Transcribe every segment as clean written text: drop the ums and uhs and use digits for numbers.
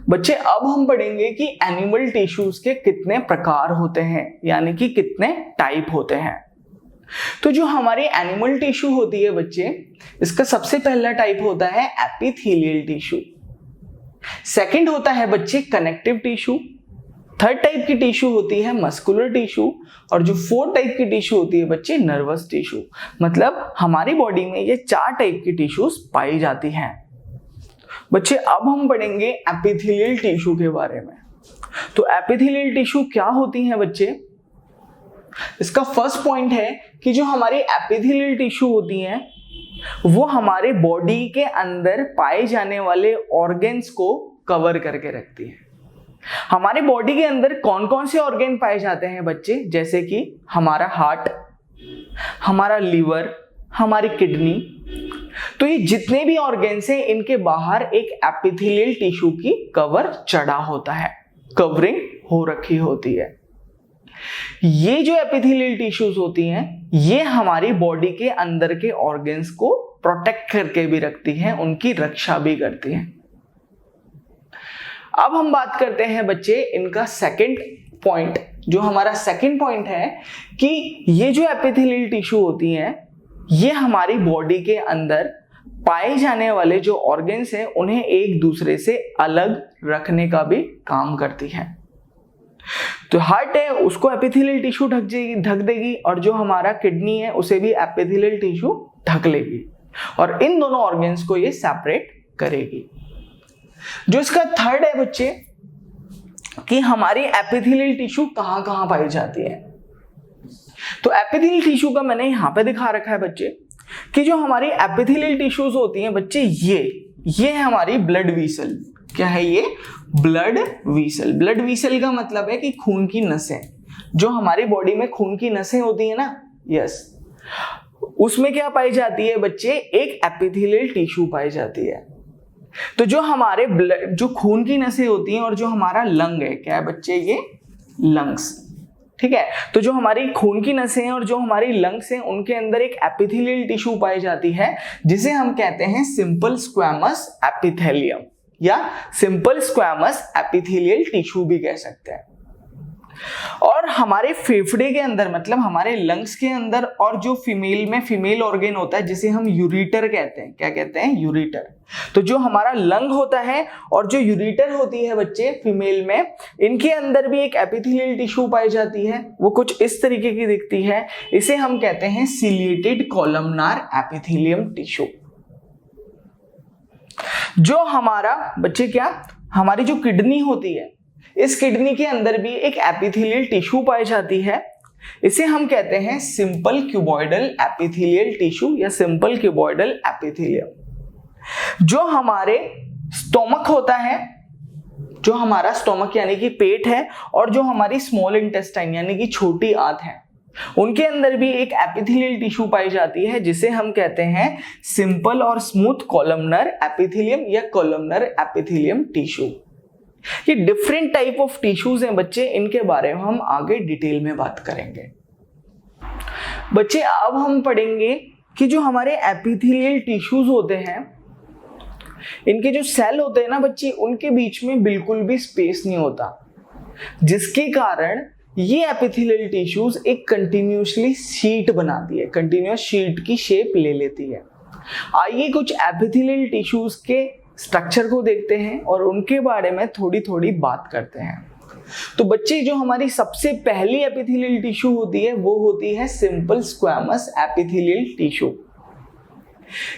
बच्चे अब हम पढ़ेंगे कि एनिमल टिश्यूज के कितने प्रकार होते हैं, यानी कि कितने टाइप होते हैं। तो जो हमारी एनिमल टिश्यू होती है बच्चे, इसका सबसे पहला टाइप होता है एपिथेलियल टिश्यू। सेकंड होता है बच्चे कनेक्टिव टिश्यू। थर्ड टाइप की टिश्यू होती है मस्कुलर टिश्यू, और जो फोर्थ टाइप की टिश्यू होती है बच्चे नर्वस टिश्यू। मतलब हमारी बॉडी में ये 4 टाइप की टिश्यूज पाई जाती हैं। बच्चे अब हम पढ़ेंगे एपिथेलियल टिश्यू के बारे में। तो एपिथेलियल टिश्यू क्या होती हैं बच्चे? इसका फर्स्ट पॉइंट है कि जो हमारी एपिथेलियल टिश्यू होती हैं वो हमारे बॉडी के अंदर पाए जाने वाले ऑर्गन्स को कवर करके रखती है। हमारे बॉडी के अंदर कौन कौन से ऑर्गन पाए जाते हैं बच्चे? जैसे कि हमारा हार्ट, हमारा लीवर, हमारी किडनी। तो ये जितने भी ऑर्गन्स हैं इनके बाहर एक एपिथेलियल टिश्यू की कवर चढ़ा होता है, कवरिंग हो रखी होती है। ये जो एपिथेलियल टिश्यूज होती हैं ये हमारी बॉडी के अंदर के ऑर्गन्स को प्रोटेक्ट करके भी रखती हैं, उनकी रक्षा भी करती हैं। अब हम बात करते हैं बच्चे इनका सेकंड पॉइंट। जो हमारा सेकंड पॉइंट है कि ये जो एपिथेलियल टिश्यू होती हैं ये हमारी बॉडी के अंदर पाए जाने वाले जो ऑर्गन्स हैं उन्हें एक दूसरे से अलग रखने का भी काम करती हैं। तो हार्ट है उसको एपिथेलियल टिश्यू ढक देगी, और जो हमारा किडनी है उसे भी एपिथेलियल टिश्यू ढक लेगी, और इन दोनों ऑर्गन्स को ये सेपरेट करेगी। जो इसका थर्ड है बच्चे कि हमारी एपिथेलियल टिश्यू कहां कहां पाई जाती है। तो एपिथेलियल टिश्यू का मैंने यहां पे दिखा रखा है बच्चे कि जो हमारी एपिथेलियल टिश्यूज होती हैं बच्चे ये है हमारी ब्लड वीसल। क्या है ये? ब्लड वीसल। ब्लड वीसल का मतलब है कि खून की नसें। जो हमारी बॉडी में खून की नसें होती है ना, यस, उसमें क्या पाई जाती है बच्चे? एक एपिथेलियल टिश्यू पाई जाती है। तो जो हमारे ब्लड, जो खून की नसें होती हैं और जो हमारा लंग है, क्या है बच्चे? ये लंग्स, ठीक है। तो जो हमारी खून की नसें हैं और जो हमारी लंग्स हैं उनके अंदर एक एपिथेलियल टिश्यू पाई जाती है जिसे हम कहते हैं सिंपल स्क्वैमस एपिथेलियम, या सिंपल स्क्वैमस एपिथेलियल टिश्यू भी कह सकते हैं। और हमारे फेफड़े के अंदर, मतलब हमारे लंग्स के अंदर, और जो फीमेल ऑर्गन होता है जिसे हम यूरेटर कहते हैं। क्या कहते हैं? यूरेटर। तो जो हमारा लंग होता है और जो यूरेटर होती है बच्चे फीमेल में, इनके अंदर भी एक एपिथेलियल टिश्यू पाई जाती है। वो कुछ इस तरीके की दिखती है। इसे हम कहते हैं सिलिएटेड कॉलमनार एपिथेलियम टिश्यू। जो हमारा बच्चे क्या, हमारी जो किडनी होती है, इस किडनी के अंदर भी एक एपिथेलियल टिश्यू पाई जाती है। इसे हम कहते हैं सिंपल क्यूबॉइडल एपिथेलियल टिश्यू या सिंपल क्यूबॉइडल एपिथेलियम। जो हमारे स्टोमक होता है, जो हमारा स्टोमक यानी कि पेट है, और जो हमारी स्मॉल इंटेस्टाइन यानी कि छोटी आंत है, उनके अंदर भी एक एपिथेलियल टिश्यू पाई जाती है जिसे हम कहते हैं सिंपल और स्मूथ कॉलमनर एपिथेलियम या कॉलमनर एपिथेलियम टिश्यू। ये डिफरेंट टाइप ऑफ टिश्यूज हैं बच्चे, इनके बारे में हम आगे डिटेल में बात करेंगे। बच्चे अब हम पढ़ेंगे कि जो हमारे एपिथेलियल टिश्यूज होते हैं, इनके जो सेल होते हैं ना बच्चे, उनके बीच में बिल्कुल भी स्पेस नहीं होता, जिसके कारण ये एपिथेलियल टिश्यूज एक कंटिन्यूसली शीट बनाती है, कंटिन्यूस शीट की शेप ले लेती है। आइए कुछ एपिथेलियल टिश्यूज के स्ट्रक्चर को देखते हैं और उनके बारे में थोड़ी थोड़ी बात करते हैं। तो बच्चे जो हमारी सबसे पहली एपिथेलियल टिश्यू होती है वो होती है सिंपल स्क्वैमस एपिथेलियल टिश्यू।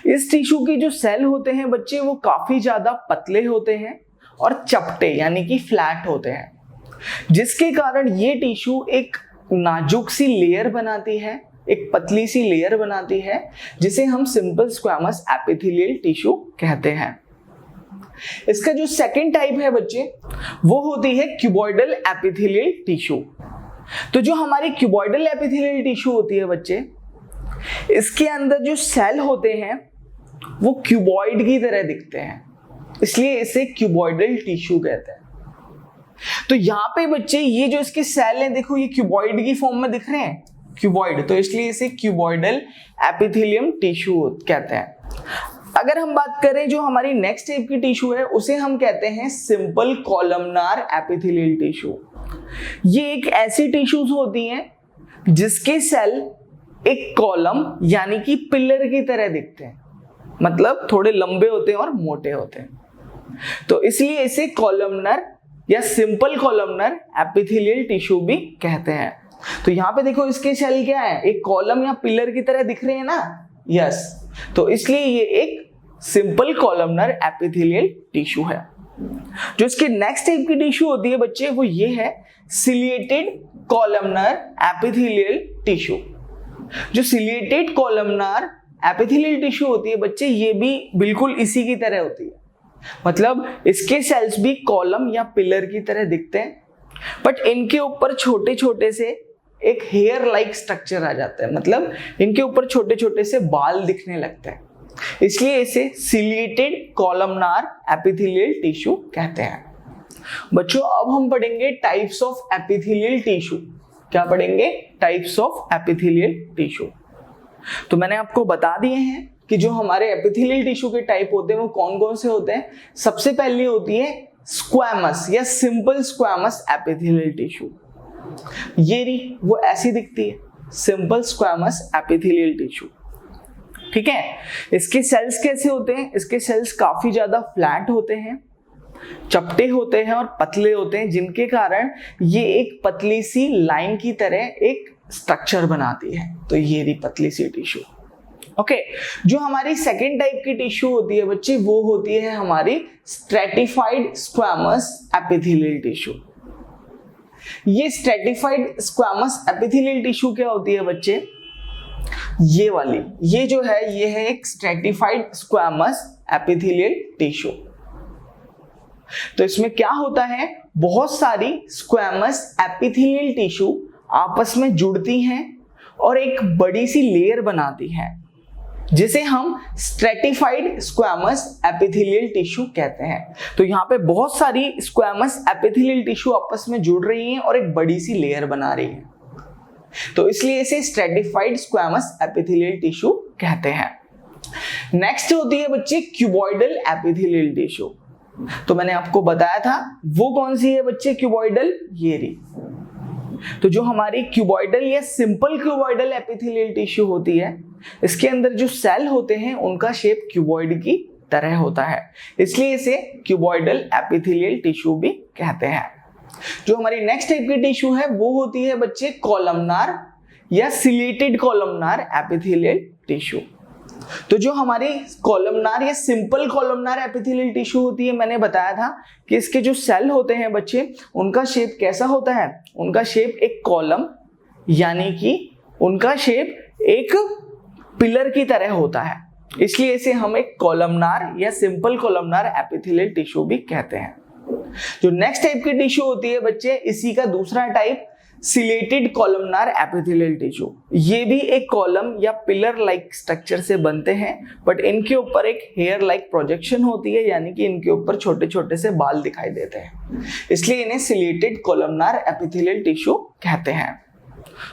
इस टिश्यू की जो सेल होते हैं बच्चे वो काफी ज्यादा पतले होते हैं और चपटे यानी कि फ्लैट होते हैं, जिसके कारण ये टिश्यू एक नाजुक सी लेयर बनाती है, एक पतली सी लेयर बनाती है, जिसे हम सिंपल स्क्वैमस एपिथेलियल टिश्यू कहते हैं। इसका जो सेकंड टाइप है बच्चे वो होती है क्यूबॉइडल एपिथेलियल टिश्यू। तो जो हमारी क्यूबॉइडल एपिथेलियल टिश्यू होती है बच्चे, इसके अंदर जो सेल होते हैं वो क्यूबॉइड की तरह दिखते हैं, इसलिए इसे क्यूबॉइडल टिश्यू कहते हैं। तो यहाँ पे बच्चे ये जो इसके सेल हैं, देखो ये क्यूबॉइड की फॉर्म में दिख रहे हैं, क्यूबॉइड, तो इसलिए इसे क्यूबॉइडल एपिथेलियम टिश्यू कहते हैं। अगर हम बात करें जो हमारी नेक्स्ट टाइप की टिश्यू है उसे हम कहते हैं सिंपल कॉलमनार एपिथेलियल टिश्यू। ये एक ऐसी टिश्यूज होती हैं जिसके सेल एक कॉलम यानी कि पिलर की तरह दिखते हैं, मतलब थोड़े लंबे होते हैं और मोटे होते हैं, तो इसलिए इसे कॉलमनर या सिंपल कॉलमनर एपिथेलियल टिश्यू भी कहते हैं। तो यहाँ पे देखो इसके सेल क्या है, एक कॉलम या पिलर की तरह दिख रहे हैं ना, यस, तो इसलिए ये एक सिंपल कॉलमनर एपिथेलियल टिश्यू है। जो इसके नेक्स्ट टाइप की टिश्यू होती है बच्चे वो ये है सिलिएटेड कॉलमनर एपिथेलियल टिश्यू। जो सिलिएटेड कॉलमनर एपिथेलियल टिश्यू होती है बच्चे ये भी बिल्कुल इसी की तरह होती है, मतलब इसके सेल्स भी कॉलम या पिलर की तरह दिखते हैं, बट इनके ऊपर छोटे छोटे से एक हेयर लाइक स्ट्रक्चर आ जाता है, मतलब इनके ऊपर छोटे छोटे से बाल दिखने लगते हैं, इसलिए इसे सिलिएटेड कॉलमनार एपिथेलियल टिश्यू कहते हैं। बच्चों अब हम पढ़ेंगे टाइप्स ऑफ एपिथेलियल टिश्यू। क्या पढ़ेंगे? Types of epithelial tissue. तो मैंने आपको बता दिए हैं कि जो हमारे एपिथेलियल टिश्यू के टाइप होते हैं वो कौन कौन से होते हैं। सबसे पहली होती है स्क्वैमस या सिंपल स्क्वैमस एपिथेलियल टिश्यू। ये रही वो ऐसी दिखती है, सिंपल स्क्वैमस एपिथेलियल टिश्यू, ठीक है। इसके सेल्स कैसे होते हैं? इसके सेल्स काफी ज्यादा फ्लैट होते हैं, चपटे होते हैं और पतले होते हैं, जिनके कारण ये एक पतली सी लाइन की तरह एक स्ट्रक्चर बनाती है। तो ये रही पतली सी टिश्यू, ओके। जो हमारी सेकेंड टाइप की टिश्यू होती है बच्चे वो होती है हमारी स्ट्रेटिफाइड स्क्वैमस एपिथेलियल टिश्यू। ये स्ट्रेटिफाइड स्क्वैमस एपिथेलियल टिश्यू क्या होती है बच्चे? ये वाली, ये जो है ये है एक स्ट्रेटिफाइड स्क्वैमस एपिथेलियल टिश्यू। तो इसमें क्या होता है, बहुत सारी स्क्वैमस एपिथेलियल टिश्यू आपस में जुड़ती हैं और एक बड़ी सी लेयर बनाती हैं, जिसे हम स्ट्रेटिफाइड स्क्वैमस एपिथेलियल टिश्यू कहते हैं। तो यहाँ पे बहुत सारी स्क्वैमस एपिथेलियल टिश्यू आपस में जुड़ रही हैं और एक बड़ी सी लेयर बना रही हैं, तो इसलिए इसे स्ट्रेटिफाइड स्क्वैमस एपिथेलियल टिश्यू कहते हैं। नेक्स्ट होती है बच्चे क्यूबॉइडल एपिथेलियल टिश्यू। तो मैंने आपको बताया था वो कौन सी है बच्चे क्यूबॉइडल, ये रही। तो जो हमारी क्यूबॉइडल या सिंपल क्यूबॉइडल एपिथेलियल टिश्यू होती है, इसके अंदर जो सेल होते हैं उनका शेप क्यूबॉइड की तरह होता है, इसलिए इसे क्यूबॉइडल एपिथेलियल टिश्यू भी कहते हैं। जो हमारी नेक्स्ट टाइप की टिश्यू है वो होती है बच्चे कॉलमनार या सिलिएटेड कॉलमनार एपिथेलियल टिश्यू। तो जो हमारी कॉलमनार या सिंपल कॉलमनार एपिथेलियल टिश्यू होती है, मैंने बताया था कि इसके जो सेल होते हैं बच्चे उनका शेप कैसा होता है, उनका शेप एक कॉलम यानी कि उनका शेप एक पिलर की तरह होता है, इसलिए इसे हम एक कॉलमनार या सिंपल कॉलमनार एपिथेलियल टिश्यू भी कहते हैं। जो नेक्स्ट टाइप की टिश्यू होती है बच्चे, इसी का दूसरा type ciliated columnar epithelial tissue. ये भी एक कॉलम या पिलर लाइक स्ट्रक्चर से बनते हैं, बट इनके ऊपर एक हेयर लाइक प्रोजेक्शन होती है, यानी कि इनके ऊपर छोटे छोटे से बाल दिखाई देते हैं, इसलिए इन्हें सिलिएटेड कॉलमनार एपिथेलियल टिश्यू कहते हैं।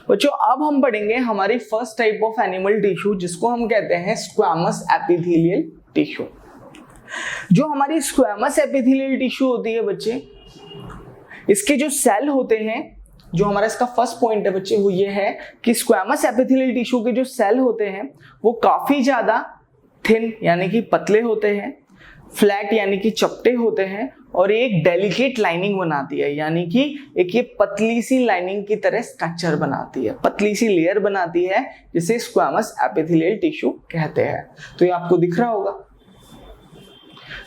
बच्चों अब हम पढ़ेंगे हमारी first type of animal tissue, जिसको हम कहते हैं स्क्वैमस एपिथेलियल टिश्यू। जो हमारी स्क्वैमस एपिथेलियल टिश्यू होती है बच्चे, इसके जो सेल होते हैं, जो हमारा इसका फर्स्ट पॉइंट है बच्चे वो ये है कि स्क्वैमस एपिथेलियल टिश्यू के जो सेल होते हैं वो काफी ज्यादा थिन यानी कि पतले होते हैं, फ्लैट यानी कि चपटे होते हैं, और एक डेलिकेट लाइनिंग बनाती है, यानी कि एक ये पतली सी लाइनिंग की तरह स्ट्रक्चर बनाती है, पतली सी लेयर बनाती है, जिसे स्क्वैमस एपिथेलियल टिश्यू कहते हैं। तो ये आपको दिख रहा होगा।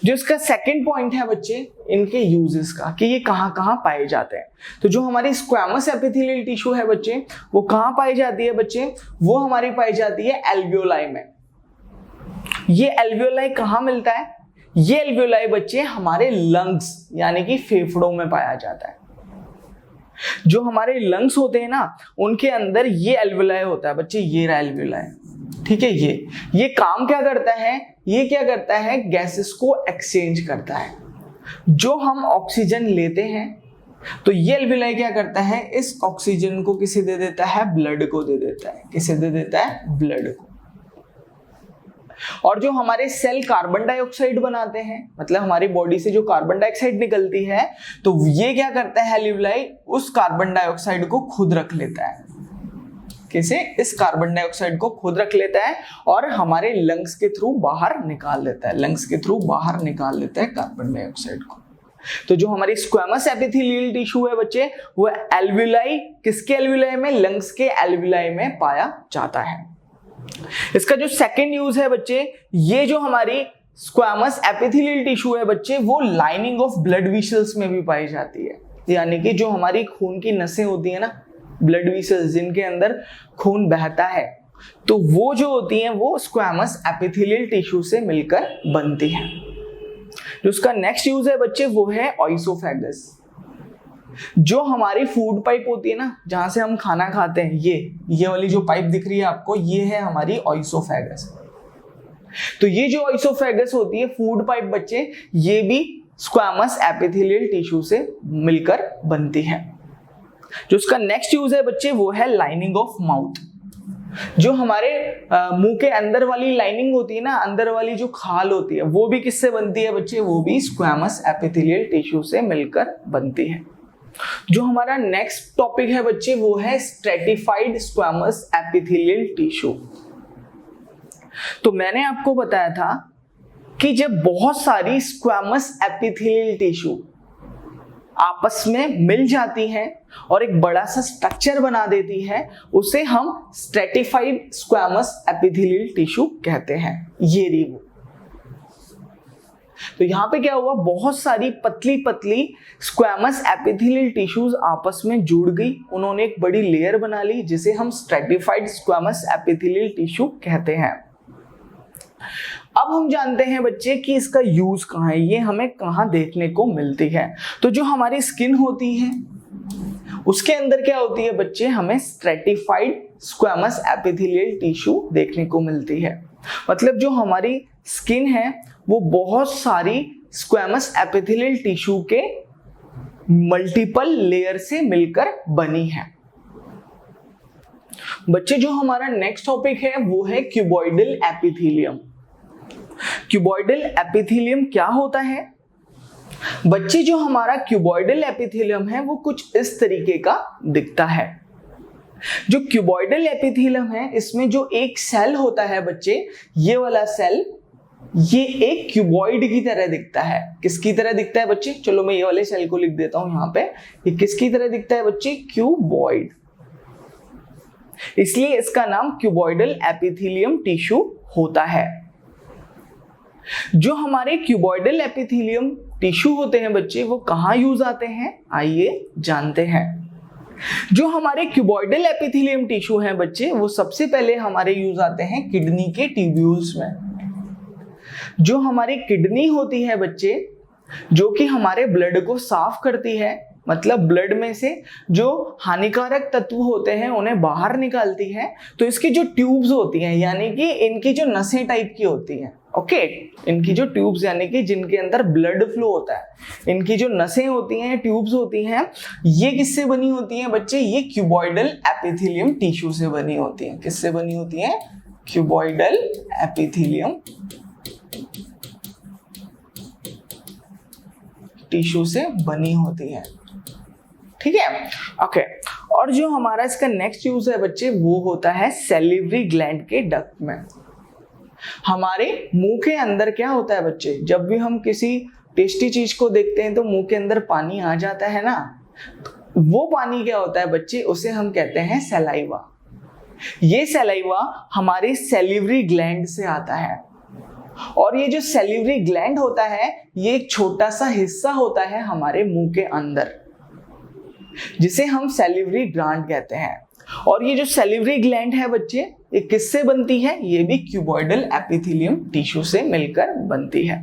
जो इसका सेकंड पॉइंट है बच्चे इनके यूजेस का, कि ये कहाँ कहाँ पाए जाते हैं। तो जो हमारी स्क्वैमस एपिथेलियल टिश्यू है बच्चे वो कहाँ पाई जाती है बच्चे, वो हमारी पाई जाती है एल्वियोलाई में। ये एल्वियोलाई कहाँ मिलता है, ये एल्वियोलाई बच्चे हमारे लंग्स यानी कि फेफड़ों में पाया जाता है। जो हमारे लंग्स होते हैं ना उनके अंदर ये एल्वियोलाई होता है बच्चे, ये रहा एल्वियोलाई, ठीक है। ये काम क्या करता है, ये क्या करता है, गैसेस को एक्सचेंज करता है। जो हम ऑक्सीजन लेते हैं तो ये एल्वियोलाई क्या करता है, इस ऑक्सीजन को किसे दे देता है, ब्लड को दे देता है। किसे दे देता है, ब्लड को। और जो हमारे सेल कार्बन डाइऑक्साइड बनाते हैं, मतलब हमारी बॉडी से जो कार्बन डाइऑक्साइड निकलती है, तो ये क्या करता है एल्वियोलाई, उस कार्बन डाइऑक्साइड को खुद रख लेता है। कैसे? इस कार्बन डाइऑक्साइड को खुद रख लेता है और हमारे लंग्स के थ्रू बाहर निकाल लेता है, लंग्स के थ्रू बाहर निकाल लेता है कार्बन डाइऑक्साइड को। तो जो हमारी स्क्वेमस एपिथेलियल टिश्यू है बच्चे, वो एल्वियोलाई, किसके एल्वियोलाई में? लंग्स के एल्वियोलाई में पाया जाता है। इसका जो सेकंड यूज है बच्चे, ये जो हमारी स्क्वेमस एपिथेलियल टिश्यू है बच्चे, वो लाइनिंग ऑफ ब्लड वेसल्स में भी पाई जाती है। यानी कि जो हमारी खून की नसें होती है ना, ब्लड वेसल्स जिनके अंदर खून बहता है, तो वो जो होती हैं वो स्क्वेमस एपिथेलियल टिश्यू से मिलकर बनती हैं। जो उसका नेक्स्ट यूज है बच्चे, वो है ऑइसोफेगस। जो हमारी फूड पाइप होती है ना, जहां से हम खाना खाते हैं, ये वाली जो पाइप दिख रही है आपको, ये है हमारी ऑइसोफेगस। तो ये जो ऑइसोफेगस होती है फूड पाइप बच्चे, ये भी स्क्वेमस एपिथेलियल टिश्यू से मिलकर बनती है। जो उसका नेक्स्ट यूज है बच्चे, वो है लाइनिंग ऑफ माउथ। जो हमारे मुंह के अंदर वाली लाइनिंग होती है ना, अंदर वाली जो खाल होती है, वो भी किससे बनती है बच्चे? वो भी स्क्वेमस एपिथेलियल टिश्यू से मिलकर बनती है। जो हमारा नेक्स्ट टॉपिक है बच्चे, वो है स्ट्रेटिफाइड स्क्वेमस एपिथेलियल टिश्यू। तो मैंने आपको बताया था कि जब बहुत सारी स्क्वेमस एपिथेलियल टिश्यू आपस में मिल जाती हैं और एक बड़ा सा स्ट्रक्चर बना देती है, उसे हम स्ट्रेटिफाइड स्क्वेमस एपिथेलियल टिश्यू कहते हैं। ये रही वो। तो यहां पे क्या हुआ, बहुत सारी पतली पतली स्क्वेमस एपिथेलियल टिश्यूज आपस में जुड़ गई, उन्होंने एक बड़ी लेयर बना ली, जिसे हम स्ट्रेटिफाइड स्क्वेमस एपिथेलियल टिश्यू कहते हैं। अब हम जानते हैं बच्चे कि इसका यूज कहाँ है, ये हमें कहाँ देखने को मिलती है। तो जो हमारी स्किन होती है उसके अंदर क्या होती है बच्चे, हमें स्ट्रेटिफाइड स्क्वेमस एपिथेलियल टिश्यू देखने को मिलती है। मतलब जो हमारी स्किन है वो बहुत सारी स्क्वेमस एपिथेलियल टिश्यू के मल्टीपल लेयर से मिलकर बनी है। बच्चे जो हमारा नेक्स्ट टॉपिक है वो है क्यूबॉइडल एपिथेलियम। क्यूबॉइडल एपिथेलियम क्या होता है बच्चे? जो हमारा क्यूबॉइडल एपिथेलियम है वो कुछ इस तरीके का दिखता है। जो क्यूबॉइडल एपिथेलियम है, इसमें जो एक सेल होता है बच्चे, ये वाला सेल, ये एक क्यूबॉइड की तरह दिखता है। किसकी तरह दिखता है बच्चे? चलो मैं ये वाले सेल को लिख देता हूं यहाँ पे। ये किसकी तरह दिखता है बच्चे? क्यूबॉइड। इसलिए इसका नाम क्यूबॉइडल एपिथेलियम टिश्यू होता है। जो हमारे क्यूबॉइडल एपिथेलियम टिश्यू होते हैं बच्चे, वो कहां यूज आते हैं, आइए जानते हैं। जो हमारे क्यूबॉइडल एपिथेलियम टिश्यू हैं बच्चे, वो सबसे पहले हमारे यूज आते हैं किडनी के ट्यूब्यूल्स में। जो हमारी किडनी होती है बच्चे, जो कि हमारे ब्लड को साफ करती है, मतलब ब्लड में से जो हानिकारक तत्व होते हैं उन्हें बाहर निकालती है, तो इसकी जो ट्यूब्स होती हैं, यानी कि इनकी जो नसें टाइप की होती हैं, ओके, इनकी जो ट्यूब्स यानी कि जिनके अंदर ब्लड फ्लो होता है, इनकी जो नसें होती हैं, ट्यूब्स होती हैं, ये किससे बनी होती हैं बच्चे? ये क्यूबॉइडल एपिथेलियम टिश्यू से बनी होती हैं। किससे बनी होती हैं? क्यूबॉइडल एपिथेलियम टिश्यू से बनी होती है। ठीक है, ओके। और जो हमारा इसका नेक्स्ट यूज है बच्चे, वो होता है सैलिवरी ग्लैंड के डक्ट में। हमारे मुंह के अंदर क्या होता है बच्चे, जब भी हम किसी टेस्टी चीज को देखते हैं तो मुंह के अंदर पानी आ जाता है ना, वो पानी क्या होता है बच्चे, उसे हम कहते हैं सलाइवा। ये सलाइवा हमारे सैलिवरी ग्लैंड से आता है। और ये जो सैलिवरी ग्लैंड होता है, ये एक छोटा सा हिस्सा होता है हमारे मुंह के अंदर, जिसे हम सैलिवरी ग्लैंड कहते हैं। और ये जो सैलिवरी ग्लैंड है बच्चे, ये किससे बनती है? ये भी क्यूबॉइडल एपिथेलियम टिश्यू से मिलकर बनती है।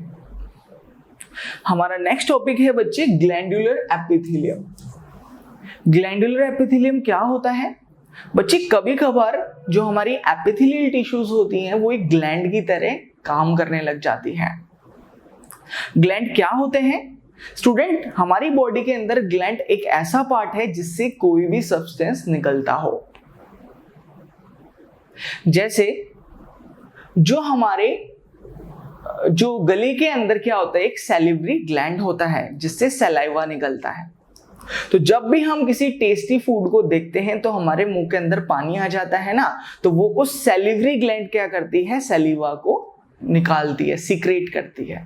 हमारा नेक्स्ट टॉपिक है बच्चे ग्लैंडुलर एपिथेलियम। ग्लैंडुलर एपिथेलियम क्या होता है बच्चे? कभी कभार जो हमारी एपिथेलियल टिश्यूज होती हैं वो एक ग्लैंड की तरह काम करने लग जाती हैं। ग्लैंड क्या होते हैं स्टूडेंट? हमारी बॉडी के अंदर ग्लैंड एक ऐसा पार्ट है जिससे कोई भी सब्सटेंस निकलता हो। जैसे जो हमारे जो गले के अंदर क्या होता है, एक सैलिवरी ग्लैंड होता है जिससे सलाइवा निकलता है। तो जब भी हम किसी टेस्टी फूड को देखते हैं तो हमारे मुंह के अंदर पानी आ जाता है ना, तो वो उस सैलिवरी ग्लैंड क्या करती है, सलीवा को निकालती है, सीक्रेट करती है।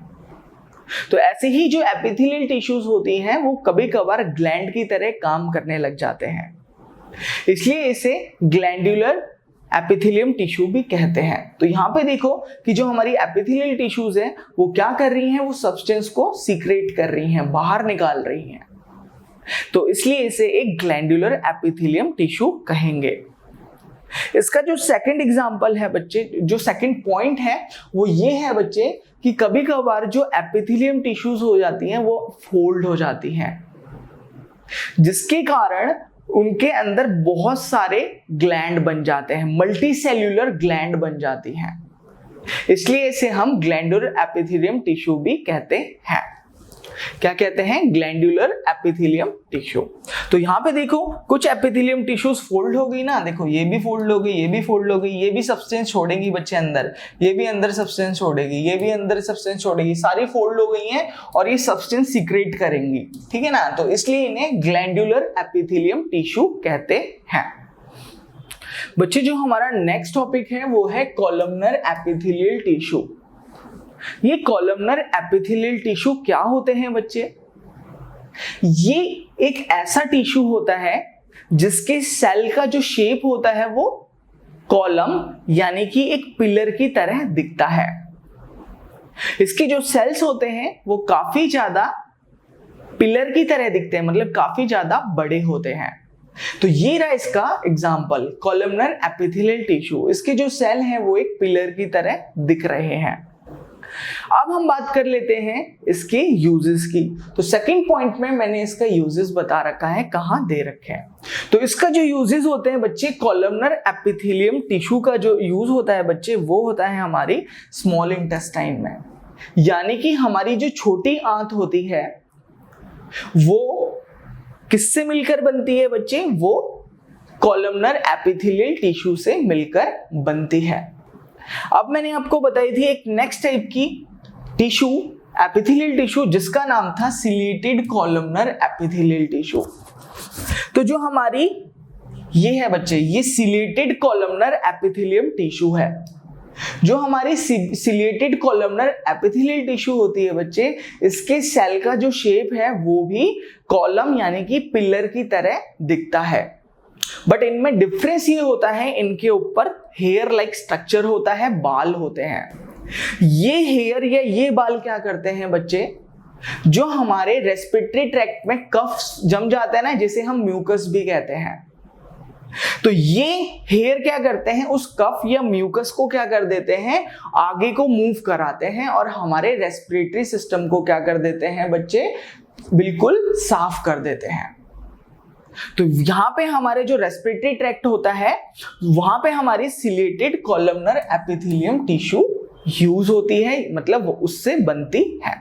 तो ऐसे ही जो एपिथेलियल टिश्यूज होती हैं वो कभी कभार ग्लैंड की तरह काम करने लग जाते हैं, इसलिए इसे ग्लैंडुलर एपिथेलियम टिश्यू भी कहते हैं। तो यहाँ पे देखो कि जो हमारी एपिथेलियल टिश्यूज हैं वो क्या कर रही हैं, वो सब्सटेंस को सीक्रेट कर रही हैं, बाहर निकाल रही हैं, तो इसलिए इसे एक ग्लैंडुलर एपिथेलियम टिश्यू कहेंगे। इसका जो सेकंड एग्जांपल है बच्चे, जो सेकंड पॉइंट है वो ये है बच्चे कि कभी कभार जो एपिथेलियम टिश्यूज हो जाती हैं वो फोल्ड हो जाती हैं, जिसके कारण उनके अंदर बहुत सारे ग्लैंड बन जाते हैं, मल्टी सेल्यूलर ग्लैंड बन जाती हैं, इसलिए इसे हम ग्लैंडुलर एपिथेलियम टिश्यू भी कहते हैं। क्या कहते हैं, ग्लैंडुलर एपिथेलियम टिश्यू। तो यहाँ पे देखो कुछ एपिथेलियम टिश्यूज फोल्ड हो गई ना, देखो ये भी फोल्ड हो गई, ये भी फोल्ड हो गई, ये भी सब्सटेंस छोड़ेगी बच्चे अंदर, ये भी अंदर सब्सटेंस छोड़ेगी, ये भी अंदर सब्सटेंस छोड़ेगी, सारी फोल्ड हो गई हैं और ये सब्सटेंस सीक्रेट करेंगी, ठीक है ना। तो इसलिए इन्हें ग्लैंडुलर एपिथेलियम टिश्यू कहते हैं। बच्चे जो हमारा नेक्स्ट टॉपिक है वो है कॉलमनर एपिथेलियल टिश्यू। ये कॉलमनर एपिथेलियल टिश्यू क्या होते हैं बच्चे, ये एक ऐसा टिश्यू होता है जिसके सेल का जो शेप होता है वो कॉलम यानी कि एक पिलर की तरह दिखता है। इसके जो सेल्स होते हैं वो काफी ज्यादा पिलर की तरह दिखते हैं, मतलब काफी ज्यादा बड़े होते हैं। तो ये रहा इसका एग्जाम्पल, कॉलमनर एपिथेलियल टिश्यू। इसके जो सेल हैं वो एक पिलर की तरह दिख रहे हैं। अब हम बात कर लेते हैं इसके यूजेस की। तो सेकंड पॉइंट में मैंने इसका यूजेस बता रखा है, कहां दे रखे हैं। तो इसका जो यूजेस होते हैं बच्चे, कॉलमनर एपिथेलियम टिश्यू का जो यूज होता है बच्चे वो होता है हमारी स्मॉल इंटेस्टाइन में, यानी कि हमारी जो छोटी आंत होती है वो किससे मिलकर बनती है बच्चे, वो कॉलमनर एपिथेलियल टिश्यू से मिलकर बनती है। अब मैंने आपको बताई थी एक नेक्स्ट टाइप की टिश्यू, एपिथेलियल टिश्यू, जिसका नाम था सिलेटेड कॉलमनर एपिथेलियल टिश्यू। तो जो हमारी ये है बच्चे, ये सिलेटेड कॉलमनर एपिथेलियम टिश्यू है। जो हमारी सिलेटेड कॉलमनर एपिथेलियल टिश्यू होती है बच्चे, इसके सेल का जो शेप है वो भी कॉलम यानी कि पिलर की तरह दिखता है, बट इनमें डिफरेंस ये होता है, इनके ऊपर हेयर लाइक स्ट्रक्चर होता है, बाल होते हैं। ये हेयर या ये बाल क्या करते हैं बच्चे, जो हमारे रेस्पिरेटरी ट्रैक्ट में कफ जम जाता है ना, जिसे हम म्यूकस भी कहते हैं, तो ये हेयर क्या करते हैं, उस कफ या म्यूकस को क्या कर देते हैं, आगे को मूव कराते हैं और हमारे रेस्पिरेटरी सिस्टम को क्या कर देते हैं बच्चे, बिल्कुल साफ कर देते हैं। तो यहां पे हमारे जो रेस्पिरेटरी ट्रैक्ट होता है वहां पे हमारी chelated columnar epithelium tissue use होती है, मतलब उससे बनती है।